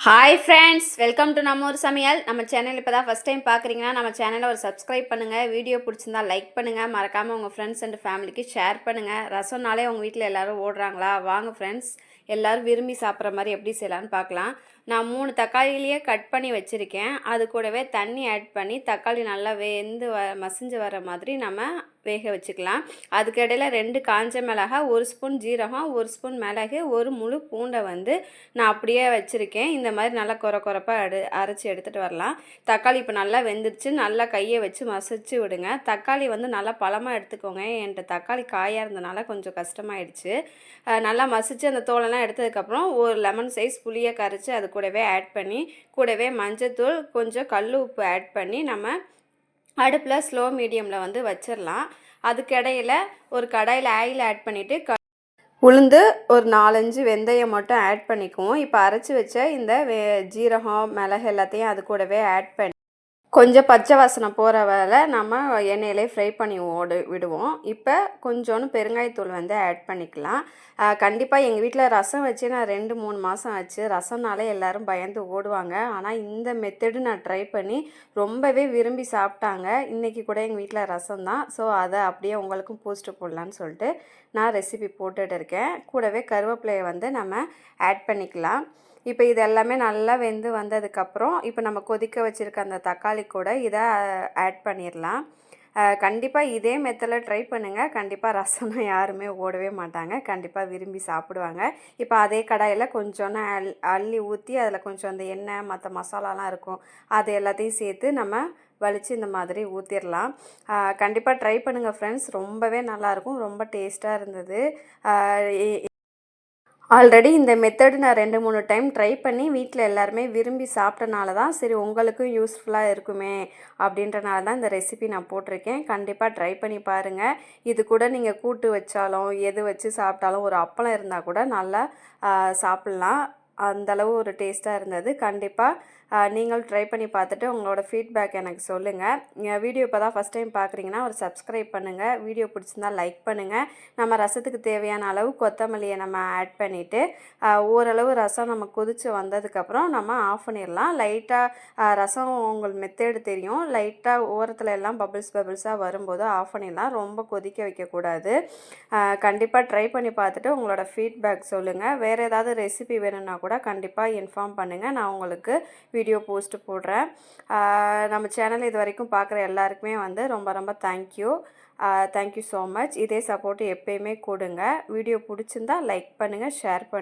Hi friends, welcome to நம்ம ஒரு சமையல். நம்ம சேனல் இப்போ தான் ஃபஸ்ட் டைம் பார்க்குறீங்கன்னா நம்ம சேனலை ஒரு சப்ஸ்கிரைப் பண்ணுங்கள். வீடியோ பிடிச்சிருந்தா லைக் பண்ணுங்கள். மறக்காமல் உங்கள் ஃப்ரெண்ட்ஸ் அண்ட் ஃபேமிலிக்கு ஷேர் பண்ணுங்கள். ரசம்னாலே உங்கள் வீட்டில் எல்லோரும் ஓடுறாங்களா? வாங்க ஃப்ரெண்ட்ஸ், எல்லோரும் விரும்பி சாப்பிட்ற மாதிரி எப்படி செய்யலான்னு பார்க்கலாம். நான் 3 தக்காளியிலேயே கட் பண்ணி வச்சுருக்கேன். அது கூடவே தண்ணி ஆட் பண்ணி தக்காளி நல்லா வெந்து மசிஞ்சு வர மாதிரி நம்ம வேக வச்சுக்கலாம். அதுக்கு இடையில 2 காஞ்ச மிளகாய், 1 ஸ்பூன் ஜீரகம், 1 ஸ்பூன் மிளகு, 1 முழு பூண்டை வந்து நான் அப்படியே வச்சுருக்கேன். இந்த மாதிரி நல்லா கொரப்பாக அரைச்சி எடுத்துகிட்டு வரலாம். தக்காளி இப்போ நல்லா வெந்துருச்சு. நல்லா கையை வச்சு மசிச்சு விடுங்க. தக்காளி வந்து நல்லா பழமாக எடுத்துக்கோங்க. என்கிட்ட தக்காளி காயாக இருந்தனால கொஞ்சம் கஷ்டமாயிடுச்சு. நல்லா மசிச்சு அந்த தோலெல்லாம் எடுத்ததுக்கப்புறம் ஒரு லெமன் சைஸ் புளியை கரைச்சி அது கூடவே ஆட் பண்ணி, கூடவே மஞ்சத்தூள், கொஞ்சம் கல் உப்பு ஆட் பண்ணி நம்ம அடுப்பில் ஸ்லோ மீடியமில் வந்து வச்சிடலாம். அதுக்கு இடையில் ஒரு கடாயில் ஆயில் ஆட் பண்ணிவிட்டு உளுந்து ஒரு 4-5 வெந்தயம் மட்டும் ஆட் பண்ணிக்குவோம். இப்போ அரைச்சி வச்ச இந்த ஜீரகம், மிளகு எல்லாத்தையும் அது கூடவே ஆட் பண்ணி கொஞ்சம் பச்சை வாசனை போகிற வேலை நம்ம எண்ணெயிலே ஃப்ரை பண்ணி விடுவோம். இப்போ கொஞ்சோன்னு பெருங்காயத்தூள் வந்து ஆட் பண்ணிக்கலாம். கண்டிப்பாக எங்கள் வீட்டில் ரசம் வச்சு நான் 2-3 மாதம் ஆச்சு. ரசம்னாலே எல்லோரும் பயந்து ஓடுவாங்க. ஆனால் இந்த மெத்தடு நான் ட்ரை பண்ணி ரொம்பவே விரும்பி சாப்பிட்டாங்க. இன்றைக்கி கூட எங்கள் வீட்டில் ரசம் தான். ஸோ அதை அப்படியே உங்களுக்கும் போஸ்ட்டு போடலான்னு சொல்லிட்டு நான் ரெசிபி போட்டுட்டு இருக்கேன். கூடவே கருவேப்பிலையை வந்து நம்ம ஆட் பண்ணிக்கலாம். இப்போ இது எல்லாமே நல்லா வெந்து வந்ததுக்கப்புறம் இப்போ நம்ம கொதிக்க வச்சுருக்க அந்த தக்காளி கூட இதை ஆட் பண்ணிடலாம். கண்டிப்பாக இதே மெத்தடில் ட்ரை பண்ணுங்கள். கண்டிப்பாக ரசம்னா யாருமே ஓடவே மாட்டாங்க. கண்டிப்பாக விரும்பி சாப்பிடுவாங்க. இப்போ அதே கடாயில் கொஞ்சோன்னு அள்ளி ஊற்றி அதில் கொஞ்சம் அந்த எண்ணெய் மற்ற மசாலாலாம் இருக்கும், அது எல்லாத்தையும் சேர்த்து நம்ம வலித்து இந்த மாதிரி ஊற்றிடலாம். கண்டிப்பாக ட்ரை பண்ணுங்கள் ஃப்ரெண்ட்ஸ். ரொம்பவே நல்லாயிருக்கும். ரொம்ப டேஸ்ட்டாக இருந்தது. ஆல்ரெடி இந்த மெத்தடு நான் 2-3 டைம் ட்ரை பண்ணி வீட்டில் எல்லாருமே விரும்பி சாப்பிட்டனால தான் சரி உங்களுக்கும் யூஸ்ஃபுல்லாக இருக்குமே அப்படின்றனால தான் இந்த ரெசிபி நான் போட்டிருக்கேன். கண்டிப்பாக ட்ரை பண்ணி பாருங்கள். இது கூட நீங்கள் கூட்டு வச்சாலும் எது வச்சு சாப்பிட்டாலும் ஒரு அப்பளம் இருந்தால் கூட நல்லா சாப்பிட்லாம். அந்தளவு ஒரு டேஸ்ட்டாக இருந்தது. கண்டிப்பாக நீங்களும் ட்ரை பண்ணி பார்த்துட்டு உங்களோட ஃபீட்பேக் எனக்கு சொல்லுங்கள். வீடியோ இப்போ தான் ஃபஸ்ட் டைம் பார்க்குறீங்கன்னா ஒரு சப்ஸ்கிரைப் பண்ணுங்கள். வீடியோ பிடிச்சிருந்தால் லைக் பண்ணுங்கள். நம்ம ரசத்துக்கு தேவையான அளவு கொத்தமல்லியை நம்ம ஆட் பண்ணிவிட்டு ஓரளவு ரசம் நம்ம கொதித்து வந்ததுக்கப்புறம் நம்ம ஆஃப் பண்ணிடலாம். லைட்டாக ரசம் உங்களுக்கு மெத்தேடு தெரியும். லைட்டாக ஓரத்தில் எல்லாம் பபிள்ஸாக வரும்போது ஆஃப் பண்ணிடலாம். ரொம்ப கொதிக்க வைக்கக்கூடாது. கண்டிப்பாக ட்ரை பண்ணி பார்த்துட்டு உங்களோட ஃபீட்பேக் சொல்லுங்கள். வேறு ஏதாவது ரெசிபி வேணும்னா கூட கண்டிப்பாக இன்ஃபார்ம் பண்ணுங்கள். நான் உங்களுக்கு வீடியோ போஸ்ட் போடுறேன். நம்ம சேனல் இது வரைக்கும் பார்க்குற எல்லாருக்குமே வந்து ரொம்ப ரொம்ப தேங்க்யூ. Thank you so much. இதே சப்போர்ட் எப்பயுமே கொடுங்க. வீடியோ பிடிச்சிருந்தா லைக் பண்ணுங்கள், ஷேர் பண்ணுங்கள்.